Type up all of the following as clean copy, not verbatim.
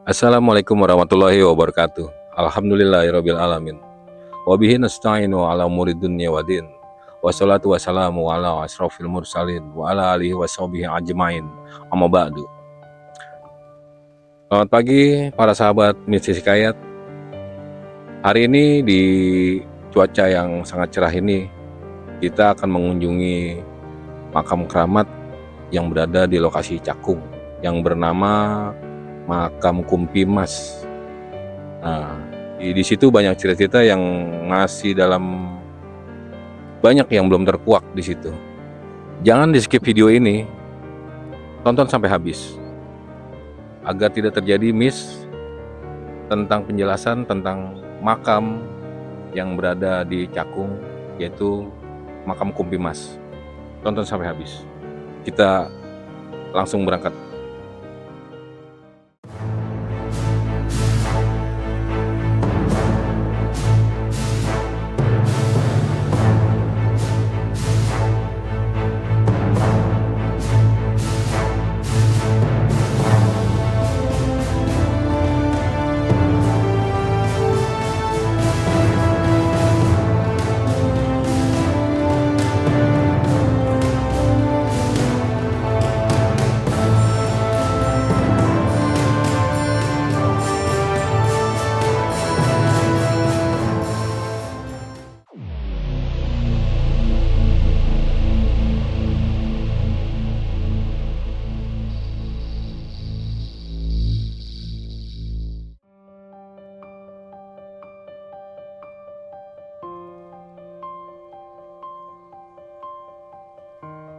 Assalamualaikum warahmatullahi wabarakatuh. Alhamdulillahirabbil alamin. Wa bihi nasta'inu ala umuri dunya waddin. Wassalatu wassalamu ala asrofil mursalin wa ala alihi washabihi ajmain. Amma ba'du. Selamat pagi para sahabat Misi Hikayat. Hari ini di cuaca yang sangat cerah ini kita akan mengunjungi makam keramat yang berada di lokasi Cakung yang bernama Makam Kumpi Mas. Nah, di situ banyak cerita-cerita yang masih dalam banyak yang belum terkuak di situ. Jangan di skip video ini, tonton sampai habis agar tidak terjadi miss tentang penjelasan tentang makam yang berada di Cakung, yaitu Makam Kumpi Mas. Tonton sampai habis. Kita langsung berangkat.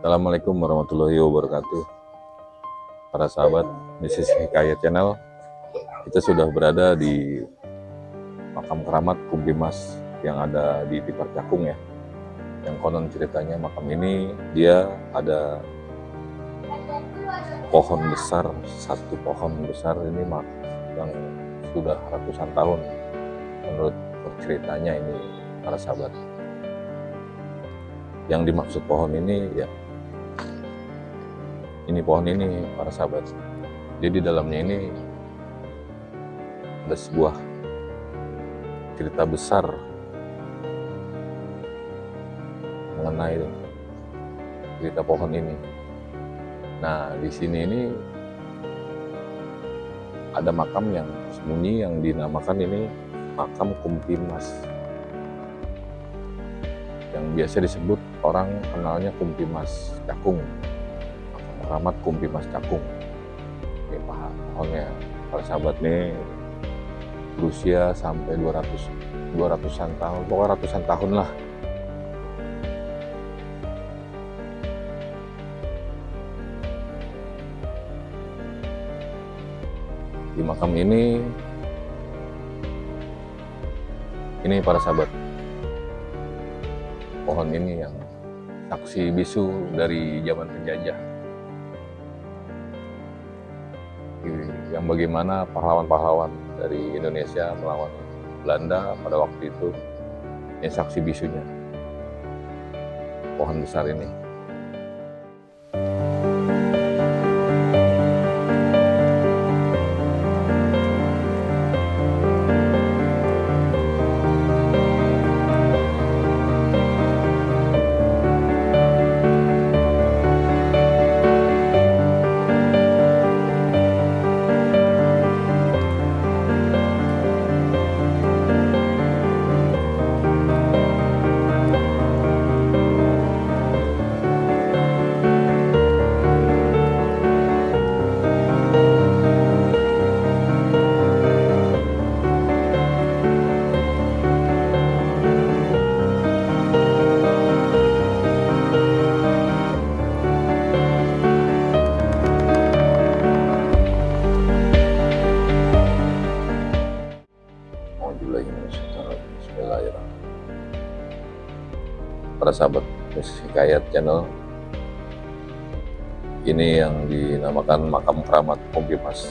Assalamualaikum warahmatullahi wabarakatuh. Para sahabat Misi Hikayat Channel, kita sudah berada di makam keramat Kumpi Mas yang ada di Tipar Cakung ya. Yang konon ceritanya makam ini dia ada pohon besar, satu pohon besar ini yang sudah ratusan tahun menurut ceritanya ini para sahabat. Yang dimaksud pohon ini ya ini pohon ini para sahabat. Jadi di dalamnya ini ada sebuah cerita besar mengenai cerita pohon ini. Nah, di sini ini ada makam yang sembunyi yang dinamakan ini Makam Kumpi Mas. Yang biasa disebut orang kenalnya Kumpi Mas Cakung. Keramat Kumpi Mas Cakung. Oke, pohonnya para sahabat nih berusia sampai 200-an tahun, pokoknya ratusan tahun lah. Di makam ini para sahabat, pohon ini yang saksi bisu dari zaman penjajah. Yang bagaimana pahlawan-pahlawan dari Indonesia melawan Belanda pada waktu itu, ini saksi bisunya pohon besar ini. Bismillahirrahmanirrahim. Para sahabat Misi Hikayat Channel, ini yang dinamakan Makam Keramat Kumpi Mas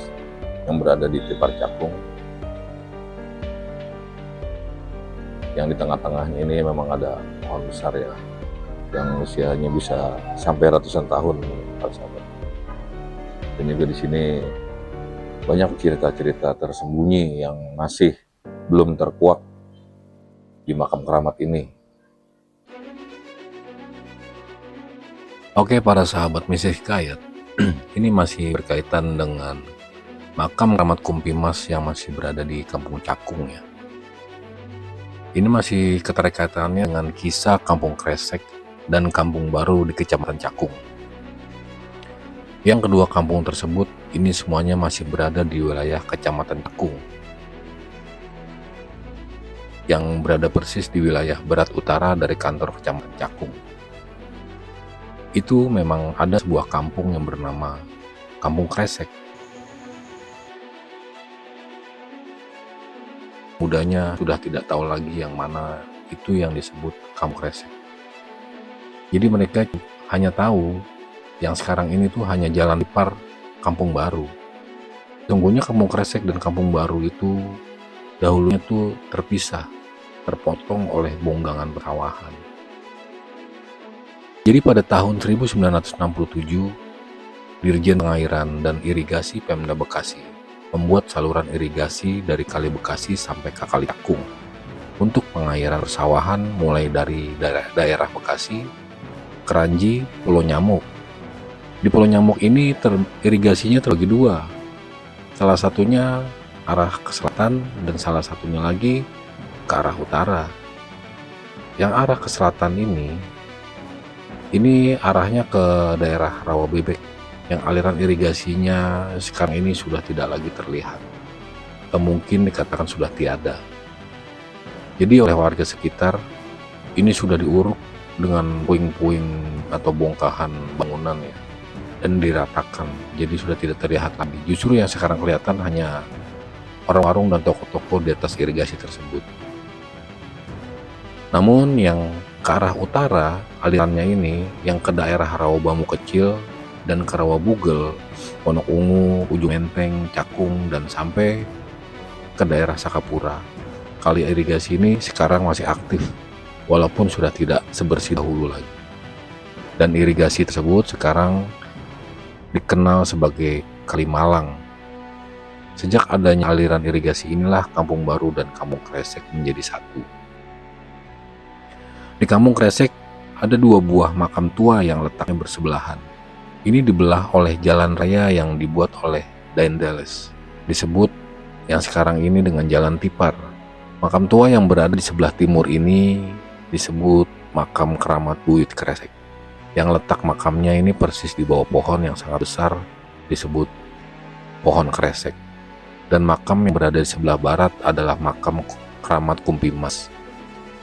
yang berada di Tipar Cakung. Yang di tengah-tengahnya ini memang ada pohon besar ya, yang usianya bisa sampai ratusan tahun para sahabat. Dan juga di sini banyak cerita-cerita tersembunyi yang masih belum terkuak di makam keramat ini. Oke para sahabat Misi Hikayat, ini masih berkaitan dengan makam keramat Kumpimas yang masih berada di Kampung Cakung ya. Ini masih keterkaitannya dengan kisah Kampung Kresek dan Kampung Baru di Kecamatan Cakung. Yang kedua kampung tersebut ini semuanya masih berada di wilayah Kecamatan Cakung, yang berada persis di wilayah barat utara dari kantor Kecamatan Cakung. Itu memang ada sebuah kampung yang bernama Kampung Kresek. Mudanya sudah tidak tahu lagi yang mana itu yang disebut Kampung Kresek. Jadi mereka hanya tahu yang sekarang ini tuh hanya jalan ipar Kampung Baru. Sungguhnya Kampung Kresek dan Kampung Baru itu dahulunya tuh terpisah, terpotong oleh bonggangan persawahan. Jadi pada tahun 1967, Dirjen Pengairan dan Irigasi Pemda Bekasi membuat saluran irigasi dari Kali Bekasi sampai ke Kali Cakung untuk pengairan persawahan mulai dari daerah Bekasi, Keranji, Pulau Nyamuk. Di Pulau Nyamuk ini irigasinya terbagi dua. Salah satunya arah ke selatan dan salah satunya lagi ke arah utara. Yang arah ke selatan ini arahnya ke daerah Rawabebek, yang aliran irigasinya sekarang ini sudah tidak lagi terlihat, atau mungkin dikatakan sudah tiada. Jadi oleh warga sekitar ini sudah diuruk dengan puing-puing atau bongkahan bangunan ya, dan diratakan, jadi sudah tidak terlihat lagi. Justru yang sekarang kelihatan hanya warung-warung dan toko-toko di atas irigasi tersebut. Namun yang ke arah utara alirannya ini, yang ke daerah Rawabamu Kecil dan ke Rawabugel, Pondok Ungu, Ujung Menteng, Cakung, dan sampai ke daerah Sakapura. Kali irigasi ini sekarang masih aktif, walaupun sudah tidak sebersih dahulu lagi. Dan irigasi tersebut sekarang dikenal sebagai Kali Malang. Sejak adanya aliran irigasi inilah Kampung Baru dan Kampung Kresek menjadi satu. Di Kampung Kresek ada dua buah makam tua yang letaknya bersebelahan. Ini dibelah oleh jalan raya yang dibuat oleh Daendeles, disebut yang sekarang ini dengan Jalan Tipar. Makam tua yang berada di sebelah timur ini disebut Makam Keramat Buyut Kresek. Yang letak makamnya ini persis di bawah pohon yang sangat besar disebut Pohon Kresek. Dan makam yang berada di sebelah barat adalah Makam Keramat Kumpimas,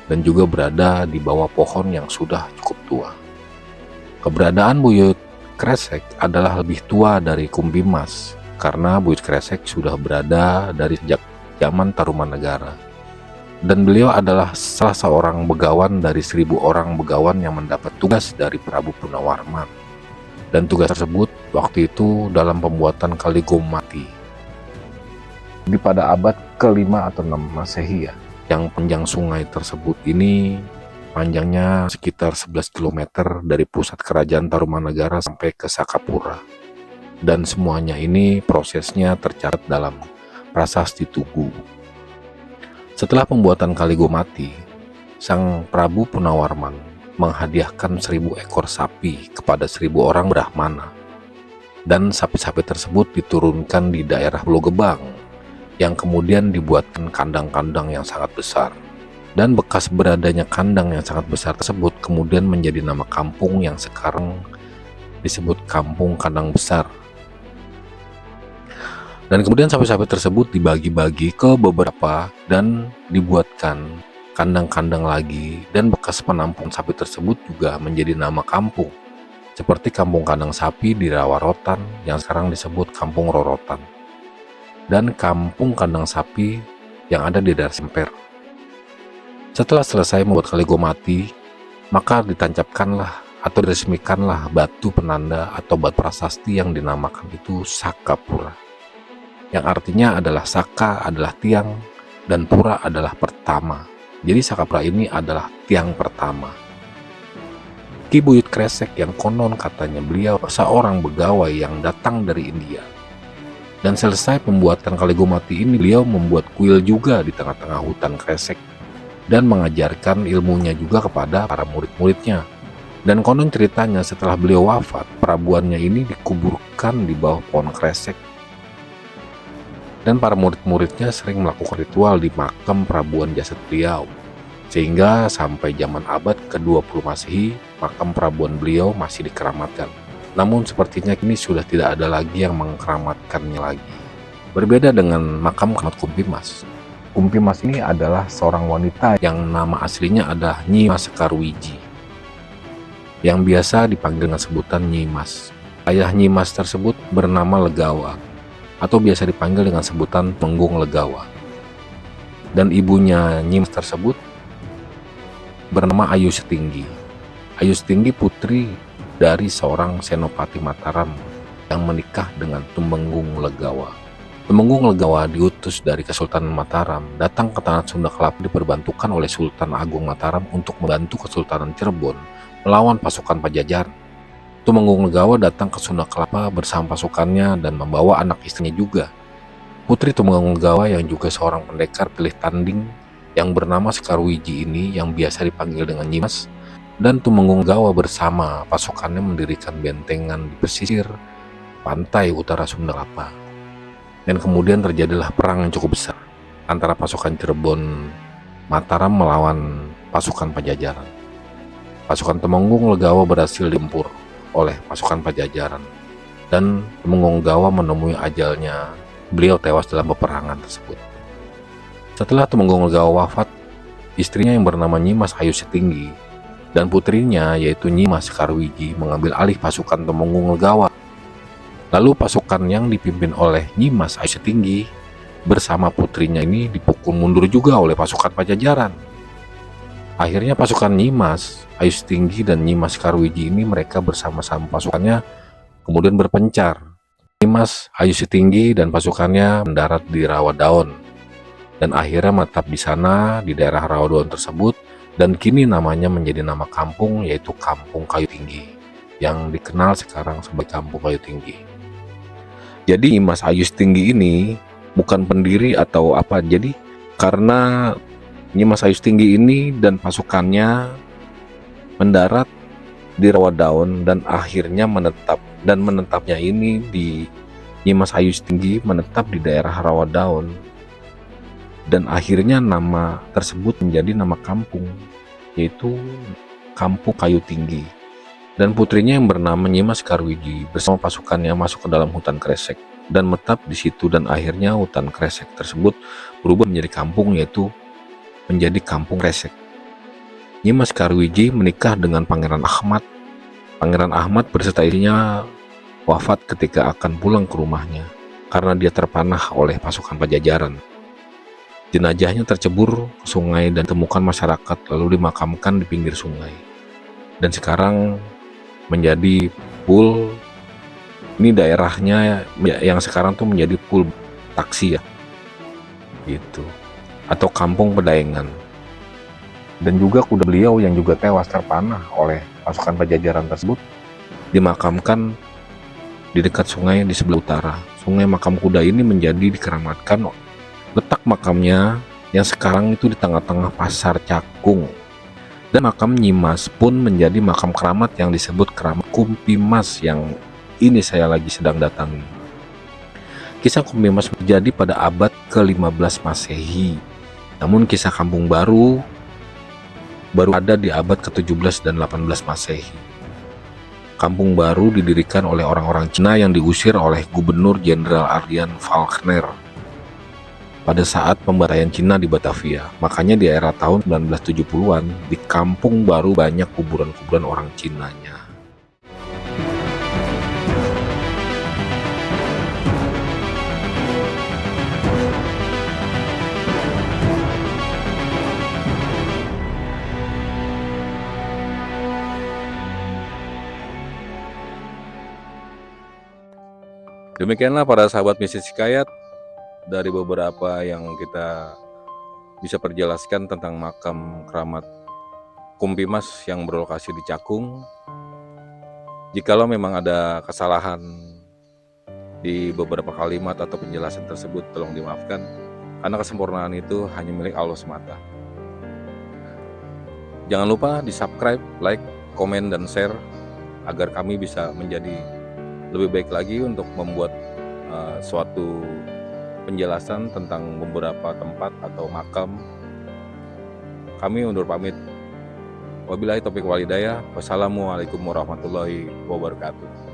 dan juga berada di bawah pohon yang sudah cukup tua. Keberadaan Buyut Kresek adalah lebih tua dari Kumpimas, karena Buyut Kresek sudah berada dari sejak zaman Tarumanegara. Dan beliau adalah salah seorang begawan dari 1000 orang begawan yang mendapat tugas dari Prabu Punawarman. Dan tugas tersebut waktu itu dalam pembuatan Kali Gomati. Di pada abad ke-5 atau 6 Masehi ya, yang panjang sungai tersebut ini panjangnya sekitar 11 km dari pusat kerajaan Tarumanegara sampai ke Sakapura. Dan semuanya ini prosesnya tercatat dalam Prasasti Tugu. Setelah pembuatan Kali Gomati, Sang Prabu Punawarman menghadiahkan 1000 ekor sapi kepada 1000 orang Brahmana. Dan sapi-sapi tersebut diturunkan di daerah Pulau Gebang, yang kemudian dibuatkan kandang-kandang yang sangat besar. Dan bekas beradanya kandang yang sangat besar tersebut kemudian menjadi nama kampung yang sekarang disebut Kampung Kandang Besar. Dan kemudian sapi-sapi tersebut dibagi-bagi ke beberapa dan dibuatkan kandang-kandang lagi, dan bekas penampung sapi tersebut juga menjadi nama kampung, seperti Kampung Kandang Sapi di Rawarotan yang sekarang disebut Kampung Rorotan, dan Kampung Kandang Sapi yang ada di daerah Semper. Setelah selesai membuat Kali Gomati, maka ditancapkanlah atau diresmikanlah batu penanda atau batu prasasti yang dinamakan itu Sakapura, yang artinya adalah Saka adalah tiang dan Pura adalah pertama. Jadi Sakapura ini adalah tiang pertama. Ki Buyut Kresek yang konon katanya beliau seorang begawai yang datang dari India Dan selesai pembuatan Kaligomati ini, beliau membuat kuil juga di tengah-tengah hutan kresek dan mengajarkan ilmunya juga kepada para murid-muridnya. Dan konon ceritanya setelah beliau wafat, perabuannya ini dikuburkan di bawah pohon kresek. Dan para murid-muridnya sering melakukan ritual di makam perabuan jasad beliau. Sehingga sampai zaman abad ke-20 Masehi, makam perabuan beliau masih dikeramatkan. Namun sepertinya kini sudah tidak ada lagi yang mengkeramatkannya lagi. Berbeda dengan makam Keramat Kumpimas. Kumpimas ini adalah seorang wanita yang nama aslinya adalah Nyi Mas Sekarwiji, yang biasa dipanggil dengan sebutan Nyi Mas. Ayah Nyi Mas tersebut bernama Legawa, atau biasa dipanggil dengan sebutan Temenggung Legawa. Dan ibunya Nyi Mas tersebut bernama Ayu Setinggi. Ayu Setinggi putri dari seorang Senopati Mataram yang menikah dengan Temenggung Legawa. Temenggung Legawa diutus dari Kesultanan Mataram datang ke tanah Sunda Kelapa, diperbantukan oleh Sultan Agung Mataram untuk membantu Kesultanan Cirebon melawan pasukan Pajajaran. Temenggung Legawa datang ke Sunda Kelapa bersama pasukannya dan membawa anak istrinya juga. Putri Temenggung Legawa yang juga seorang pendekar pilih tanding yang bernama Sekarwiji ini, yang biasa dipanggil dengan Nyi Mas, dan Temenggung Legawa bersama pasukannya mendirikan bentengan di pesisir pantai utara Sunda Kelapa. Dan kemudian terjadilah perang yang cukup besar antara pasukan Cirebon Mataram melawan pasukan Pajajaran. Pasukan Temenggung Legawa berhasil digempur oleh pasukan Pajajaran, dan Temenggung Legawa menemui ajalnya. Beliau tewas dalam peperangan tersebut. Setelah Temenggung Legawa wafat, istrinya yang bernama Nyi Mas Ayu Setinggi dan putrinya yaitu Nyi Mas Sekarwiji mengambil alih pasukan Temenggung Legawa. Lalu pasukan yang dipimpin oleh Nyi Mas Ayu Setinggi bersama putrinya ini dipukul mundur juga oleh pasukan Pajajaran. Akhirnya pasukan Nyi Mas Ayu Setinggi dan Nyi Mas Sekarwiji ini mereka bersama-sama pasukannya kemudian berpencar. Nyi Mas Ayu Setinggi dan pasukannya mendarat di Rawadaon dan akhirnya menetap di sana di daerah Rawadaon tersebut, dan kini namanya menjadi nama kampung yaitu Kampung Kayu Tinggi yang dikenal sekarang sebagai Kampung Kayu Tinggi. Jadi Nyi Mas Ayu Setinggi ini bukan pendiri atau apa, jadi karena Nyi Mas Ayu Setinggi ini dan pasukannya mendarat di Rawadaon dan akhirnya menetapnya ini di Nyi Mas Ayu Setinggi menetap di daerah Rawadaon, dan akhirnya nama tersebut menjadi nama kampung yaitu Kampung Kayu Tinggi. Dan putrinya yang bernama Nyi Mas Sekarwiji bersama pasukannya masuk ke dalam hutan kresek dan menetap di situ, dan akhirnya hutan kresek tersebut berubah menjadi kampung yaitu menjadi Kampung Kresek. Nyi Mas Sekarwiji menikah dengan Pangeran Ahmad. Pangeran Ahmad berserta istrinya wafat ketika akan pulang ke rumahnya karena dia terpanah oleh pasukan Pajajaran. Jenazahnya tercebur ke sungai dan ditemukan masyarakat lalu dimakamkan di pinggir sungai. Dan sekarang menjadi Pul, ini daerahnya yang sekarang tuh menjadi Pul Taksi ya, gitu, atau Kampung Pedaengan. Dan juga kuda beliau yang juga tewas terpanah oleh pasukan Pajajaran tersebut dimakamkan di dekat sungai di sebelah utara. Sungai Makam Kuda ini menjadi dikeramatkan. Letak makamnya yang sekarang itu di tengah-tengah Pasar Cakung. Dan makam Nyi Mas pun menjadi makam keramat yang disebut Keramat Kumpimas yang ini saya lagi sedang datangi. Kisah Kumpimas terjadi pada abad ke-15 Masehi. Namun kisah Kampung Baru ada di abad ke-17 dan 18 Masehi. Kampung Baru didirikan oleh orang-orang Cina yang diusir oleh Gubernur Jenderal Ardian Falkner pada saat pembantaian Cina di Batavia. Makanya di era tahun 1970-an di Kampung Baru banyak kuburan-kuburan orang Cinanya. Demikianlah para sahabat Misi Hikayat, dari beberapa yang kita bisa perjelaskan tentang makam keramat Kumpimas yang berlokasi di Cakung. Jikalau memang ada kesalahan di beberapa kalimat atau penjelasan tersebut tolong dimaafkan, karena kesempurnaan itu hanya milik Allah semata. Jangan lupa di subscribe, like, komen, dan share agar kami bisa menjadi lebih baik lagi untuk membuat suatu penjelasan tentang beberapa tempat atau makam. Kami undur pamit. Wabillahi taufiq wal hidayah. Wassalamualaikum warahmatullahi wabarakatuh.